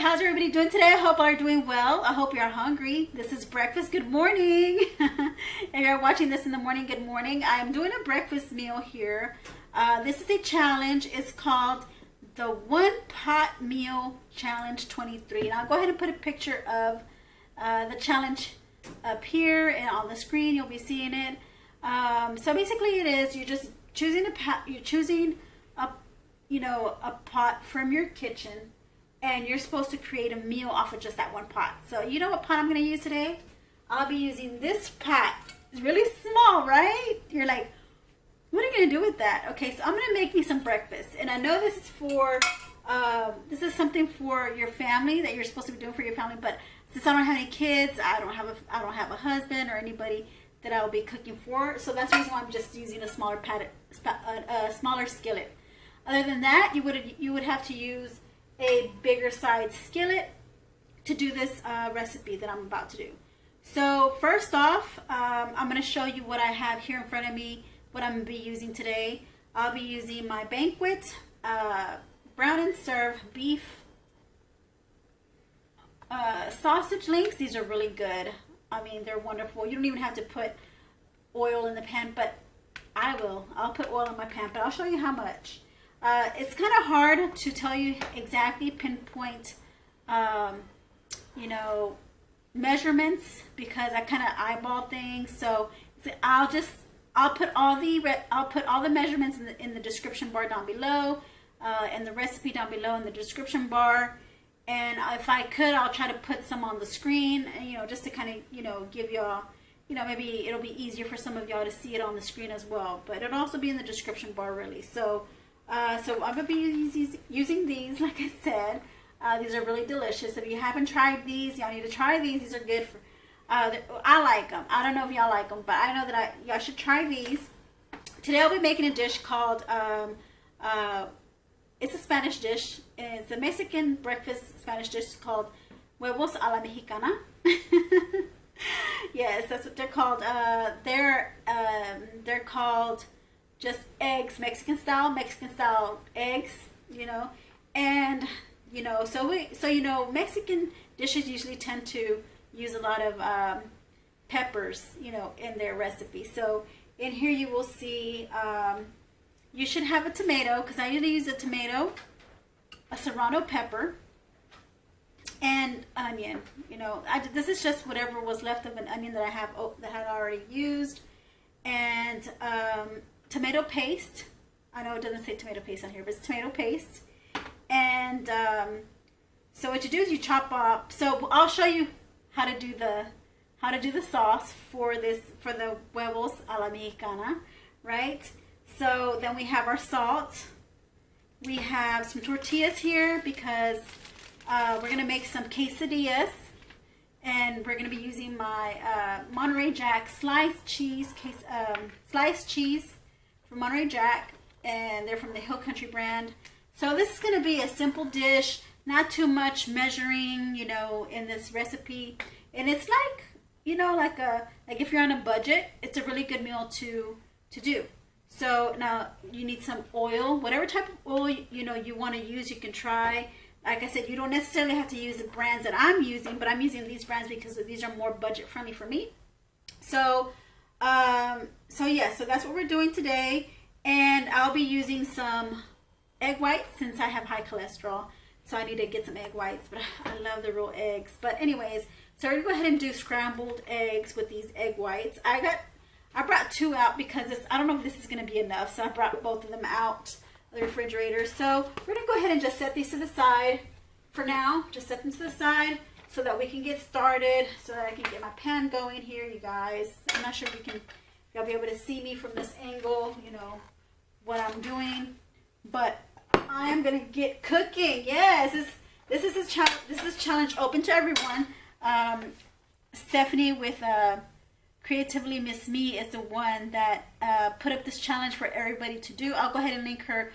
how's everybody doing today? I hope you are doing well. I hope you're hungry. This is breakfast. Good morning. If you're watching this in the morning, good morning. I'm doing a breakfast meal here. This is a challenge. It's called the One Pot Meal Challenge 23. And I'll go ahead and put a picture of the challenge up here and on the screen. You'll be seeing it. So basically it is, you're just choosing a pot, you're choosing a pot from your kitchen, and you're supposed to create a meal off of just that one pot. So you know what pot I'm going to use today? I'll be using this pot. It's really small, right? You're like, what are you going to do with that? Okay, so I'm going to make me some breakfast. And I know this is for, this is something for your family that you're supposed to be doing for your family. But since I don't have any kids, I don't have a husband or anybody that I will be cooking for. So that's the reason why I'm just using a smaller smaller skillet. Other than that, you would have to use a bigger size skillet to do this recipe that I'm about to do. So first off, I'm going to show you what I have here in front of me, what I'm going to be using today. I'll be using my Banquet brown and serve beef sausage links. These are really good. I mean, they're wonderful. You don't even have to put oil in the pan, but I'll put oil in my pan, but I'll show you how much. It's kind of hard to tell you exactly, pinpoint, measurements, because I kind of eyeball things. So I'll put all the measurements in the description bar down below, and the recipe down below in the description bar. And if I could, I'll try to put some on the screen, just to kind of, give y'all, maybe it'll be easier for some of y'all to see it on the screen as well. But it'll also be in the description bar, really. So I'm going to be using these, like I said. These are really delicious. If you haven't tried these, y'all need to try these. These are good for, I like them. I don't know if y'all like them, but I know that y'all should try these. Today I'll be making a dish called, it's a Spanish dish. It's a Mexican breakfast Spanish dish called Huevos a la Mexicana. Yes, that's what they're called. They're called just eggs, Mexican style eggs, and so Mexican dishes usually tend to use a lot of peppers, in their recipe. So in here you will see, you should have a tomato, because I usually use a tomato, a serrano pepper, and onion. This is just whatever was left of an onion that I have that I had already used, and tomato paste. I know it doesn't say tomato paste on here, but it's tomato paste. And so what you do is you chop up. So I'll show you how to do the sauce for the huevos a la mexicana, right? So then we have our salt. We have some tortillas here because we're gonna make some quesadillas, and we're gonna be using my Monterey Jack sliced cheese from Monterey Jack, and they're from the Hill Country brand. So this is going to be a simple dish, not too much measuring, in this recipe. And it's like, like if you're on a budget, it's a really good meal to do. So now you need some oil, whatever type of oil, you want to use, you can try. Like I said, you don't necessarily have to use the brands that I'm using, but I'm using these brands because these are more budget friendly for me. So, so that's what we're doing today. And I'll be using some egg whites since I have high cholesterol. So I need to get some egg whites, but I love the raw eggs. But anyways, so we're going to go ahead and do scrambled eggs with these egg whites. I brought two out because I don't know if this is going to be enough. So I brought both of them out of the refrigerator. So we're going to go ahead and just set these to the side for now. Just set them to the side so that we can get started, so that I can get my pan going here, you guys. I'm not sure if y'all be able to see me from this angle, what I'm doing, but I am gonna get cooking. Yes, this is challenge open to everyone. Stephanie with Creatively Miss Me is the one that put up this challenge for everybody to do. I'll go ahead and link her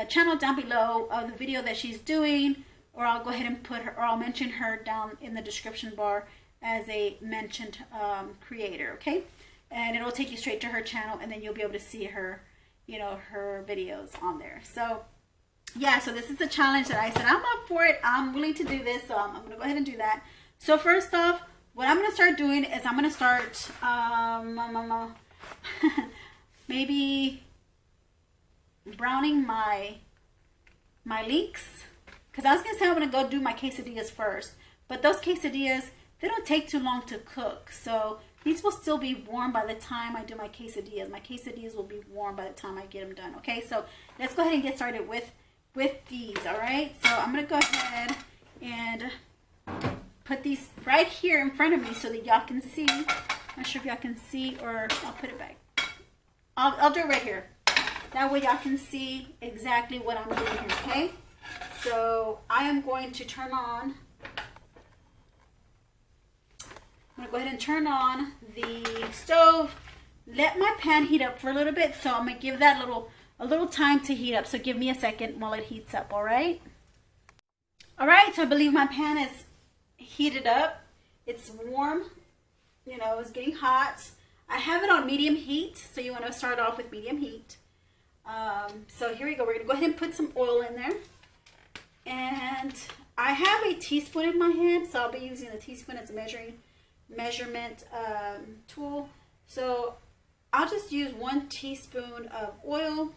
channel down below of the video that she's doing, or I'll go ahead and put her, or I'll mention her down in the description bar as a mentioned creator. Okay, and it'll take you straight to her channel, and then you'll be able to see her, her videos on there. So yeah, so this is a challenge that I said I'm up for it. I'm willing to do this, so I'm gonna go ahead and do that. So first off, what I'm gonna start doing is I'm gonna start maybe browning my links, because I was gonna say I'm gonna go do my quesadillas first, but those quesadillas, they don't take too long to cook, so these will still be warm by the time I do my quesadillas. My quesadillas will be warm by the time I get them done. Okay, so let's go ahead and get started with these. All right, so I'm gonna go ahead and put these right here in front of me so that y'all can see. I'm not sure if y'all can see, or I'll put it back. I'll do it right here. That way y'all can see exactly what I'm doing here, okay? So I am going to turn on, I'm going to go ahead and turn on the stove. Let my pan heat up for a little bit. So I'm going to give that a little time to heat up. So give me a second while it heats up, all right? All right, so I believe my pan is heated up. It's warm, you know, it's getting hot. I have it on medium heat, so you want to start off with medium heat. So here we go. We're going to go ahead and put some oil in there. And I have a teaspoon in my hand, so I'll be using the teaspoon as a measurement tool. So I'll just use 1 teaspoon of oil.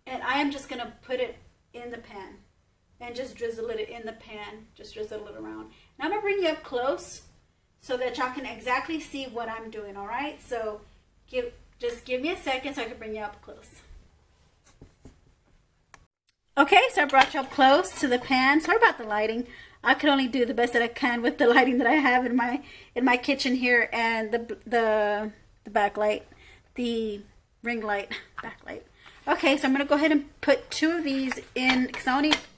And I am just going to put it in the pan and just drizzle it in the pan. Just drizzle it around. Now I'm going to bring you up close so that y'all can exactly see what I'm doing, all right? So just give me a second so I can bring you up close. Okay, so I brought you up close to the pan. Sorry about the lighting. I can only do the best that I can with the lighting that I have in my kitchen here, and the backlight, the ring light, backlight. Okay, so I'm gonna go ahead and put 2 of these in, because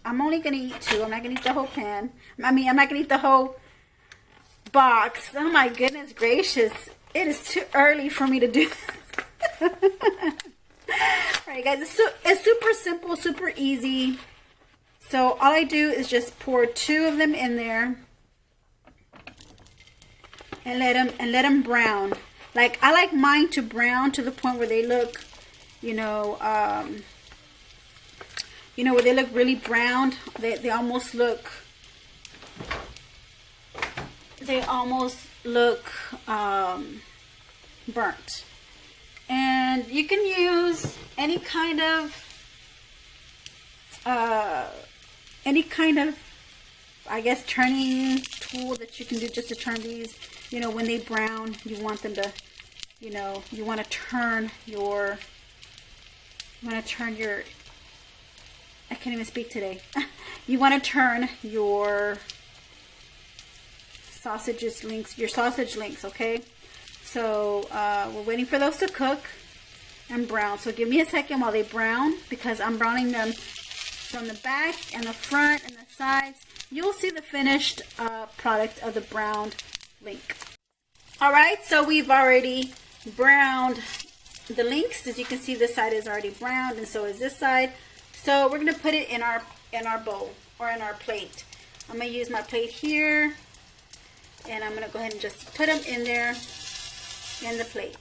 I'm only gonna eat 2. I'm not gonna eat the whole pan. I'm not gonna eat the whole box. Oh my goodness gracious! It is too early for me to do this. Alright guys, it's super simple, super easy. So all I do is just pour 2 of them in there and let them brown. Like, I like mine to brown to the point where they look, you know, where they look really browned. They almost look burnt. And you can use any kind of I guess turning tool that you can do just to turn these. You know, when they brown, you want them to, you know, you want to turn your I can't even speak today. You want to turn your sausage links, okay? So we're waiting for those to cook and brown. So give me a second while they brown, because I'm browning them from the back and the front and the sides. You'll see the finished product of the browned link. All right, so we've already browned the links. As you can see, this side is already browned, and so is this side. So we're gonna put it in our bowl, or in our plate. I'm gonna use my plate here, and I'm gonna go ahead and just put them in there in the plate.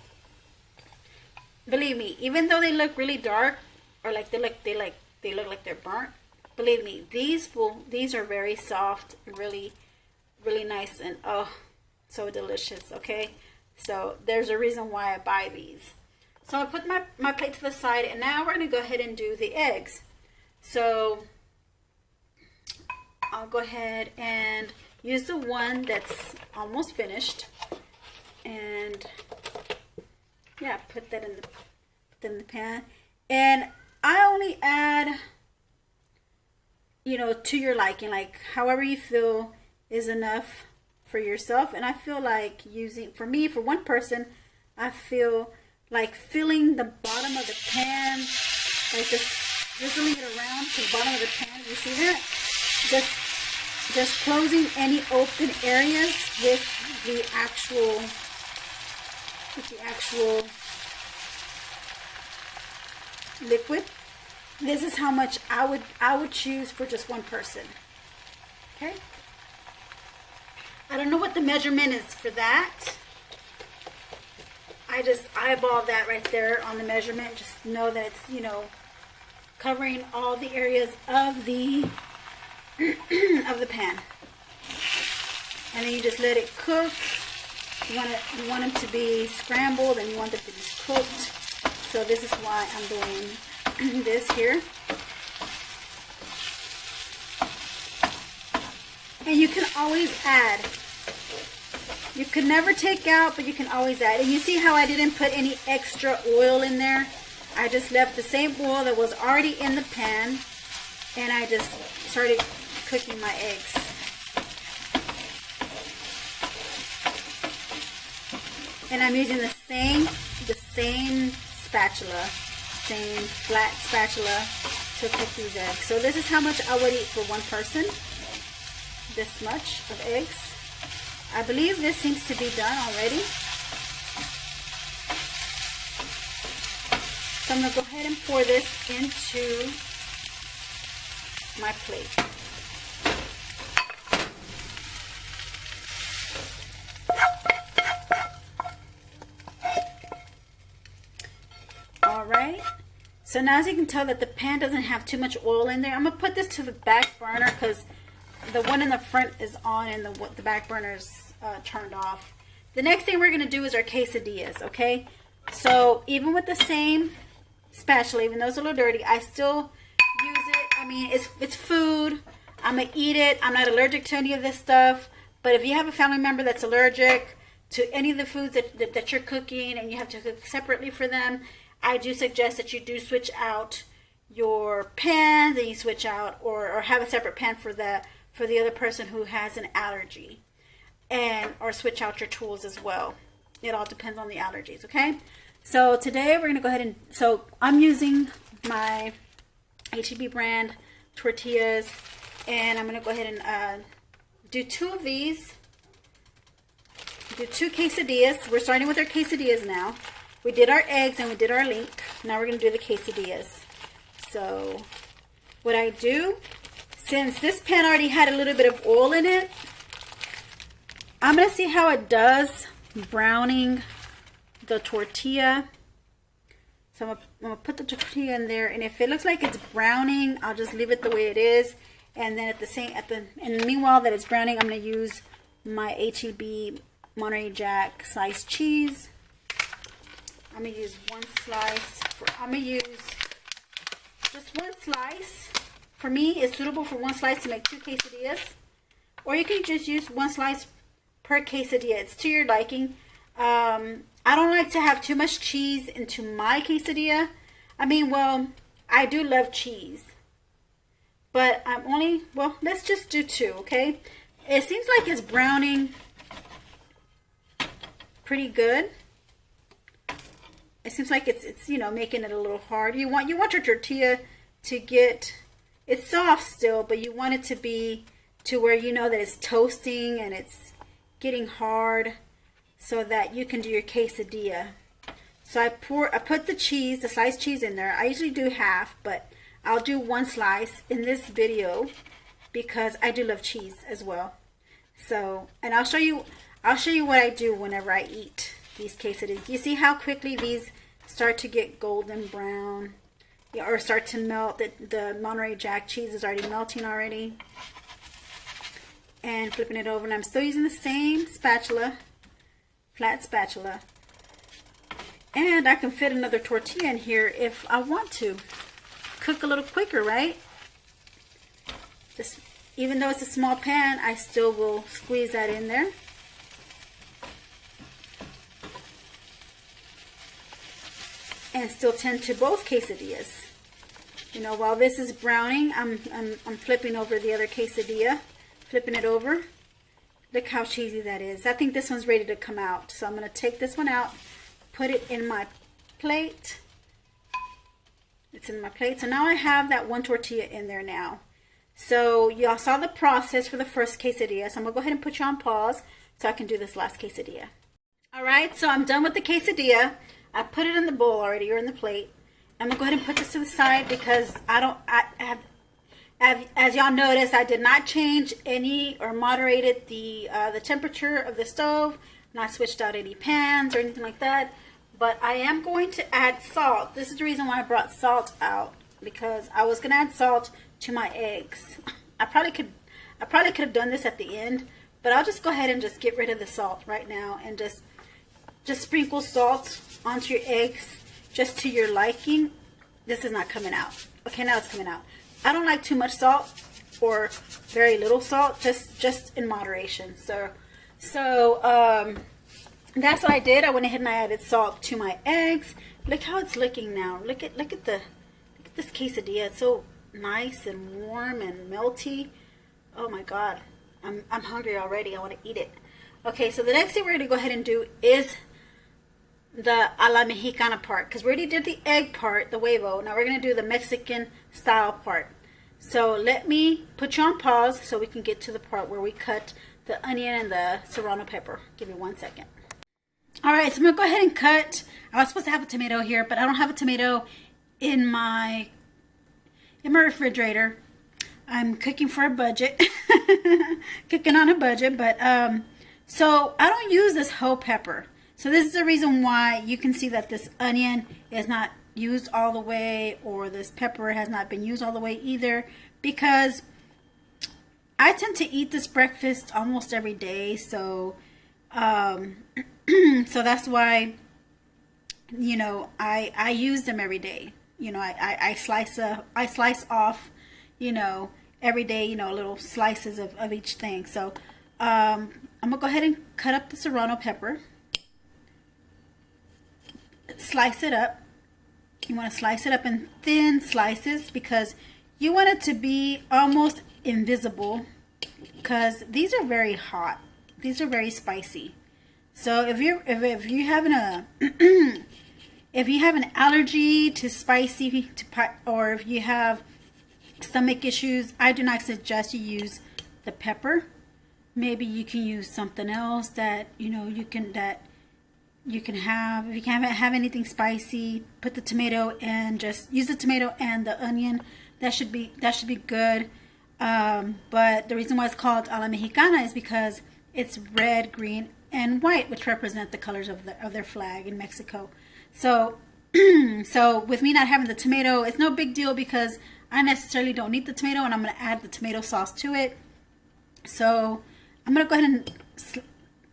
Believe me, even though they look really dark, or like they look like they're burnt, believe me, these are very soft, really nice, and oh, so delicious. Okay, so there's a reason why I buy these. So I put my plate to the side, and now we're gonna go ahead and do the eggs. So I'll go ahead and use the one that's almost finished, and yeah, put that in the pan. And I only add, you know, to your liking, like however you feel is enough for yourself. And I feel like for one person, I feel like filling the bottom of the pan, like just drizzling it around to the bottom of the pan. You see that? Just closing any open areas with the actual liquid. This is how much I would choose for just one person. Okay. I don't know what the measurement is for that. I just eyeball that right there on the measurement. Just know that it's, you know, covering all the areas of the of the pan. And then you just let it cook. You want them to be scrambled and you want them to be cooked. So this is why I'm doing this here. And you can always add. You can never take out, but you can always add. And you see how I didn't put any extra oil in there? I just left the same oil that was already in the pan, and I just started cooking my eggs. And I'm using the same spatula, same flat spatula to cook these eggs. So this is how much I would eat for one person. This much of eggs. I believe this seems to be done already. So I'm going to go ahead and pour this into my plate. Alright. So now as you can tell that the pan doesn't have too much oil in there, I'm going to put this to the back burner because the one in the front is on and the back burner is turned off. The next thing we're going to do is our quesadillas, okay? So even with the same spatula, even though it's a little dirty, I still use it. I mean, it's food. I'm going to eat it. I'm not allergic to any of this stuff. But if you have a family member that's allergic to any of the foods that you're cooking and you have to cook separately for them, I do suggest that you do switch out your pans and you switch out or have a separate pan for the other person who has an allergy, and or switch out your tools as well. It all depends on the allergies, okay? So today we're going to go ahead and, so I'm using my H-E-B brand tortillas, and I'm going to go ahead and do 2 of these, do 2 quesadillas. We're starting with our quesadillas now. We did our eggs and we did our link. Now we're going to do the quesadillas. So what I do, since this pan already had a little bit of oil in it, I'm going to see how it does browning the tortilla. So I'm going to put the tortilla in there, and if it looks like it's browning, I'll just leave it the way it is. And then and meanwhile that it's browning, I'm going to use my H-E-B Monterey Jack sliced cheese. I'm going to use 1 slice. I'm going to use just 1 slice. For me, it's suitable for 1 slice to make 2 quesadillas. Or you can just use 1 slice per quesadilla. It's to your liking. I don't like to have too much cheese into my quesadilla. I mean, well, I do love cheese. But let's just do 2, okay? It seems like it's browning pretty good. It seems like it's you know, making it a little hard. You want your tortilla to get, it's soft still, but you want it to be to where you know that it's toasting and it's getting hard, so that you can do your quesadilla. So I put the cheese, the sliced cheese in there. I usually do half, but I'll do 1 slice in this video because I do love cheese as well. So, and I'll show you what I do whenever I eat these quesadillas. You see how quickly these start to get golden brown, or start to melt. The Monterey Jack cheese is already melting already. And flipping it over, and I'm still using the same spatula, flat spatula. And I can fit another tortilla in here if I want to. Cook a little quicker, right? Just, even though it's a small pan, I still will squeeze that in there. And still tend to both quesadillas. You know, while this is browning, I'm flipping over the other quesadilla. Flipping it over. Look how cheesy that is. I think this one's ready to come out. So I'm going to take this one out, put it in my plate. It's in my plate. So now I have that 1 tortilla in there now. So y'all saw the process for the first quesadilla. So I'm going to go ahead and put you on pause so I can do this last quesadilla. Alright, so I'm done with the quesadilla. I put it in the bowl already, or in the plate. I'm going to go ahead and put this to the side because as y'all noticed, I did not change any or moderated the temperature of the stove. Not switched out any pans or anything like that. but I am going to add salt. This is the reason why I brought salt out, because I was going to add salt to my eggs. I probably could have done this at the end, but I'll just go ahead and just get rid of the salt right now and just sprinkle salt onto your eggs just to your liking. This is not coming out. Okay, now it's coming out. I don't like too much salt or very little salt, just in moderation. So that's what I did. I went ahead and I added salt to my eggs. Look how it's looking now. Look at this quesadilla. It's so nice and warm and melty. Oh my God, I'm hungry already. I want to eat it. Okay, so the next thing we're going to go ahead and do is the a la Mexicana part, because we already did the egg part, the huevo. Now we're going to do the Mexican style part. So let me put you on pause so we can get to the part where we cut the onion and the serrano pepper. Give me 1 second. All right, so I'm going to go ahead and cut. I was supposed to have a tomato here, but I don't have a tomato in my refrigerator. I'm cooking for a budget. Cooking on a budget, but so I don't use this whole pepper. So this is the reason why you can see that this onion is not used all the way, or this pepper has not been used all the way either, because I tend to eat this breakfast almost every day. So so that's why, you know, I use them every day. You know, I slice off, you know, every day, you know, little slices of each thing. So I'm gonna go ahead and cut up the serrano pepper. Slice it up. You want to slice it up in thin slices because you want it to be almost invisible, because these are very hot. These are very spicy. So if you having a if you have an allergy to spicy, or if you have stomach issues, I do not suggest you use the pepper. Maybe you can use something else that you can have. If you can't have anything spicy, put the tomato and just use the tomato and the onion. That should be good. But the reason why it's called a la Mexicana is because it's red, green, and white, which represent the colors of their flag in Mexico. So so with me not having the tomato, it's no big deal, because I necessarily don't need the tomato, and I'm going to add the tomato sauce to it. So I'm going to go ahead and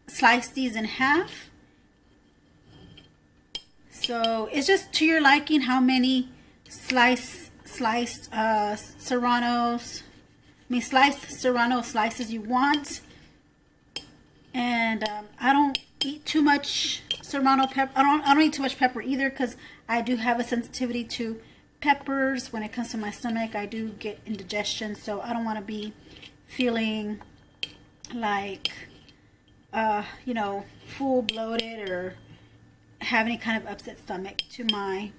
slice these in half. So it's just to your liking how many sliced serrano slices you want. And I don't eat too much serrano pepper. I don't eat too much pepper either, because I do have a sensitivity to peppers. When it comes to my stomach, I do get indigestion, so I don't want to be feeling like you know, full bloated or have any kind of upset stomach to my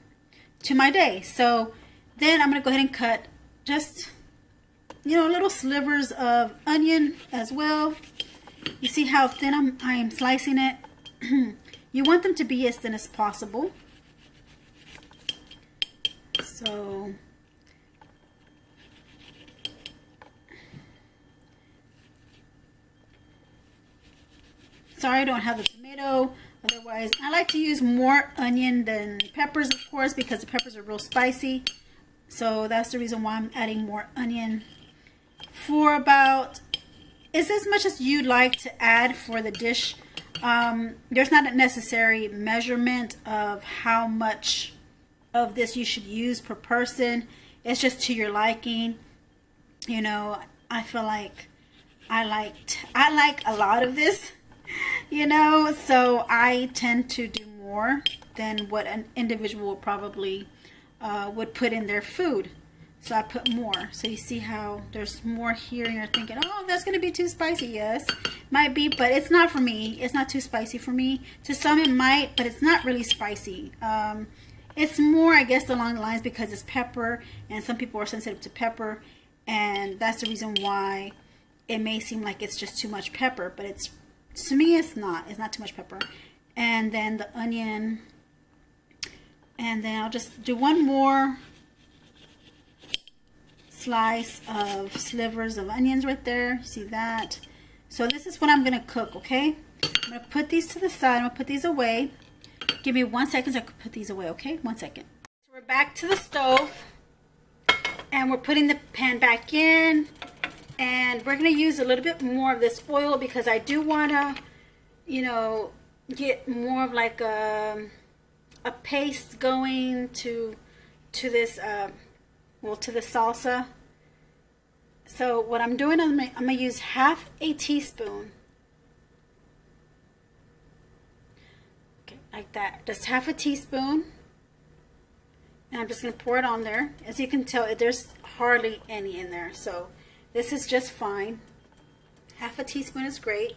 day. So then I'm going to go ahead and cut just, you know, little slivers of onion as well. You see how thin I am slicing it? You want them to be as thin as possible. So sorry I don't have the tomato. Otherwise, I like to use more onion than peppers, of course, because the peppers are real spicy. So that's the reason why I'm adding more onion. For about, it's as much as you'd like to add for the dish. There's not a necessary measurement of how much of this you should use per person. It's just to your liking. You know, I feel like I like a lot of this. You know, so I tend to do more than what an individual probably would put in their food. So I put more. So you see how there's more here, and you're thinking, oh, that's going to be too spicy. Yes, might be, but it's not for me. It's not too spicy for me. To some it might, but it's not really spicy. It's more, I guess, along the lines because it's pepper, and some people are sensitive to pepper, and that's the reason why it may seem like it's just too much pepper, but it's, to me, it's not too much pepper. And then the onion, and then I'll just do one more slice of slivers of onions right there. See that? So this is what I'm going to cook, okay? I'm going to put these to the side. I'm going to put these away. Give me 1 second so I can put these away, okay? 1 second. So we're back to the stove. And we're putting the pan back in. And we're going to use a little bit more of this oil because I do want to, you know, get more of like a paste going to this, well, to the salsa. So what I'm doing, I'm going to use half a teaspoon. Okay, like that. Just half a teaspoon. And I'm just going to pour it on there. As you can tell, there's hardly any in there. So this is just fine. Half a teaspoon is great.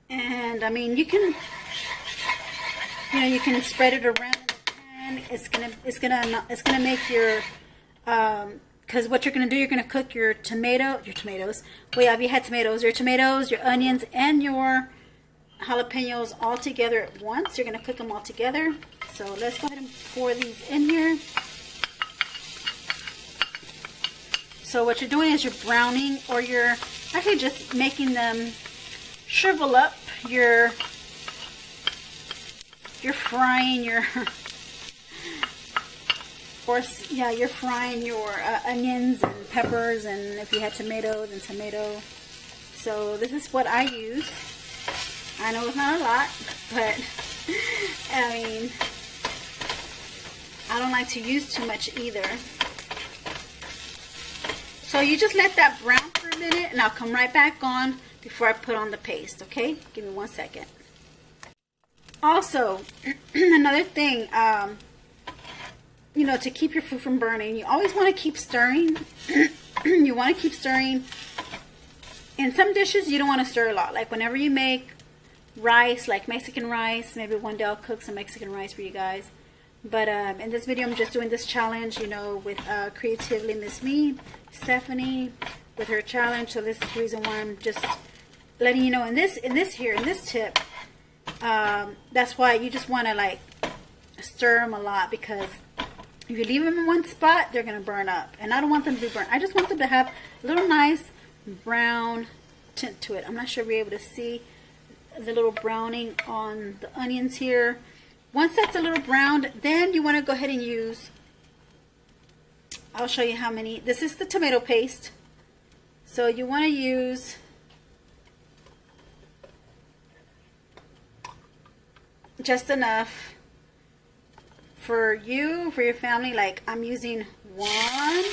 And I mean, you can, you know, you can spread it around in the pan. It's gonna make your, because what you're gonna do, you're gonna cook your tomatoes. Well, have you had tomatoes? Your tomatoes, your onions, and your jalapenos all together at once. You're gonna cook them all together. So let's go ahead and pour these in here. So what you're doing is you're browning, or you're actually just making them shrivel up. You're frying your, you're frying your onions and peppers, and if you had tomatoes and tomato. So this is what I use. I know it's not a lot, but I mean, I don't like to use too much either. So you just let that brown for a minute, and I'll come right back on before I put on the paste, okay? Give me 1 second. Also, another thing, you know, to keep your food from burning, you always want to keep stirring. You want to keep stirring. In some dishes, you don't want to stir a lot. Like whenever you make rice, like Mexican rice, maybe one day I'll cook some Mexican rice for you guys. But in this video, I'm just doing this challenge, you know, with Creatively Miss Me, Stephanie, with her challenge. So this is the reason why I'm just letting you know in this tip, that's why you just want to like stir them a lot, because if you leave them in one spot, they're going to burn up. And I don't want them to be burnt. I just want them to have a little nice brown tint to it. I'm not sure if you're able to see the little browning on the onions here. Once that's a little browned, then you want to go ahead and use, I'll show you how many. This is the tomato paste. So you want to use just enough for you, for your family. Like I'm using 1,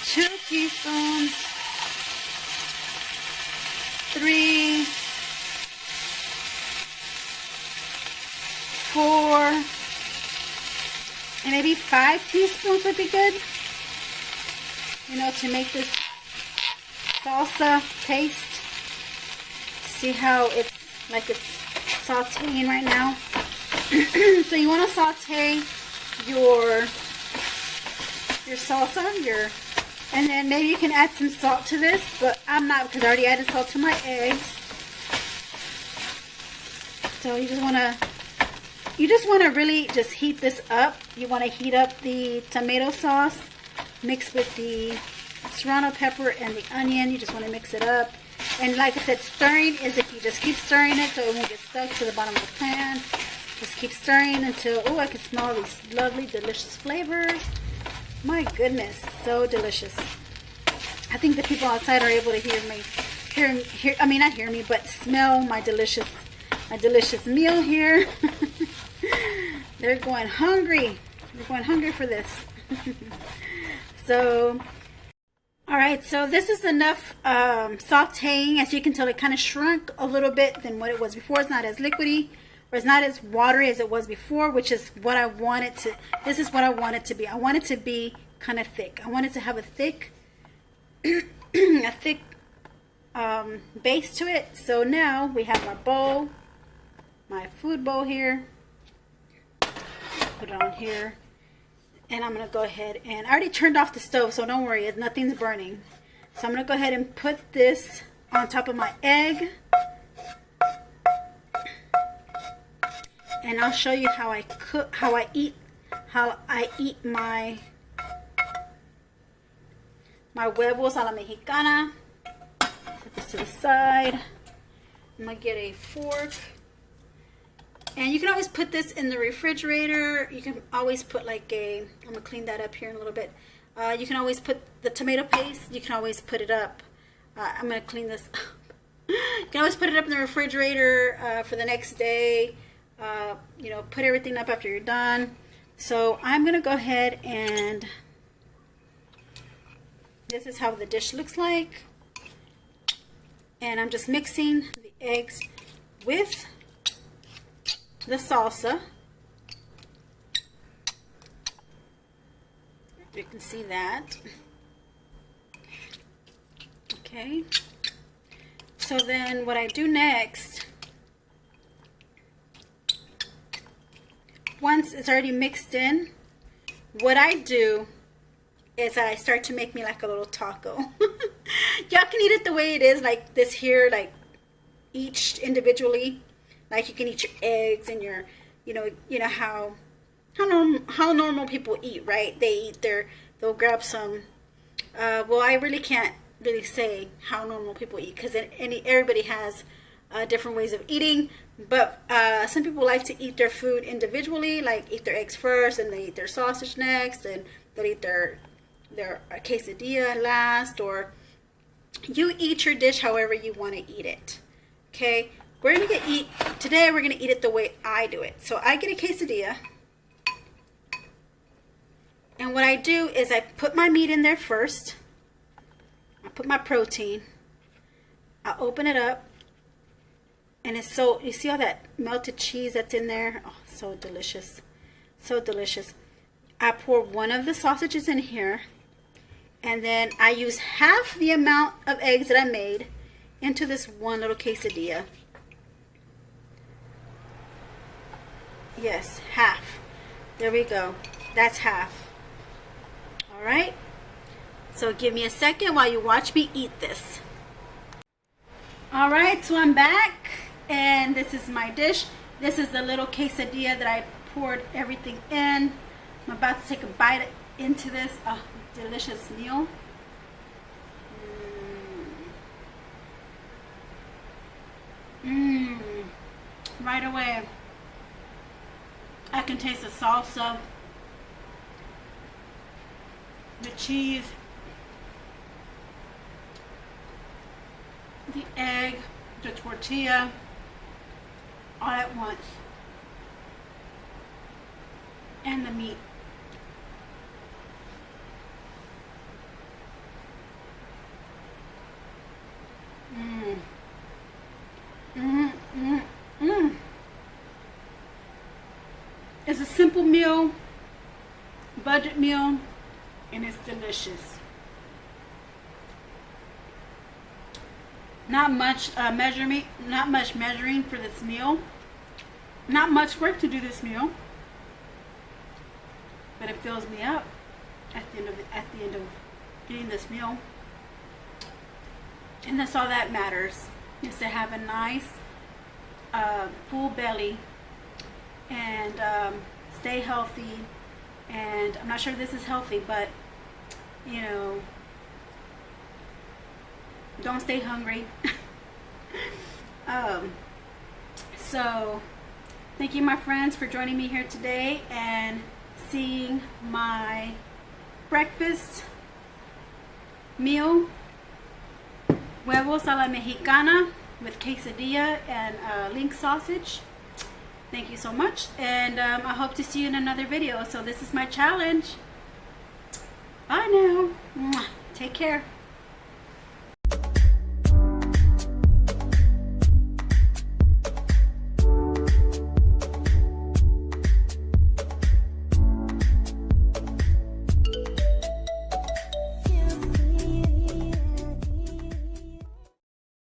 2 teaspoons, 3, 4, and maybe 5 teaspoons would be good, you know, to make this salsa paste. See how it's like it's sauteing right now. So you want to saute your salsa, and then maybe you can add some salt to this, but I'm not, because I already added salt to my eggs. So you just want to really just heat this up. You want to heat up the tomato sauce mixed with the serrano pepper and the onion. You just want to mix it up. And like I said, stirring is if you just keep stirring it so it won't get stuck to the bottom of the pan. Just keep stirring until, oh, I can smell these lovely, delicious flavors. My goodness, so delicious. I think the people outside are able to hear me. I mean, not hear me, but smell my delicious meal here. They're going hungry. They're going hungry for this. So, all right. So this is enough sauteing. As you can tell, it kind of shrunk a little bit than what it was before. It's not as liquidy, or it's not as watery as it was before, which is what I want it to. This is what I want it to be. I want it to be kind of thick. I want it to have a thick, a thick base to it. So now we have our bowl, my food bowl here. Put it on here, and I'm gonna go ahead, and I already turned off the stove, so don't worry, nothing's burning. So I'm gonna go ahead and put this on top of my egg, and I'll show you how I cook, how I eat my huevos a la Mexicana. Put this to the side. I'm gonna get a fork. And you can always put this in the refrigerator. You can always put like a, I'm gonna clean that up here in a little bit. You can always put the tomato paste, you can always put it up. I'm gonna clean this up. You can always put it up in the refrigerator for the next day. You know, put everything up after you're done. So I'm gonna go ahead and this is how the dish looks like. And I'm just mixing the eggs with the salsa. You can see that. Okay. So then what I do next, once it's already mixed in, what I do is I start to make me like a little taco. Y'all can eat it the way it is, like this here, like each individually. Like you can eat your eggs and your, you know how normal people eat, right? They'll grab some. Well, I really can't really say how normal people eat because everybody has different ways of eating. But some people like to eat their food individually, like eat their eggs first, and they eat their sausage next, and they'll eat their quesadilla last, or you eat your dish however you want to eat it. Okay. Today we're gonna eat it the way I do it. So I get a quesadilla, and what I do is I put my meat in there first. I put my protein. I open it up, and it's so, you see all that melted cheese that's in there? Oh, so delicious, so delicious. I pour one of the sausages in here, and then I use half the amount of eggs that I made into this one little quesadilla. Yes, half. There we go. That's half. All right. So give me a second while you watch me eat this. All right, so I'm back, and this is my dish. This is the little quesadilla that I poured everything in. I'm about to take a bite into this delicious meal. Right away, I can taste the salsa, the cheese, the egg, the tortilla, all at once, and the meat. It's a simple meal, budget meal, and it's delicious. Not much measuring for this meal. Not much work to do this meal, but it fills me up at the end of eating this meal. And that's all that matters, is to have a nice full belly and stay healthy. And I'm not sure if this is healthy, but you know, don't stay hungry. So thank you, my friends, for joining me here today and seeing my breakfast meal, huevos a la mexicana with quesadilla and link sausage. Thank you so much, and I hope to see you in another video. So this is my challenge. Bye now. Mwah. Take care.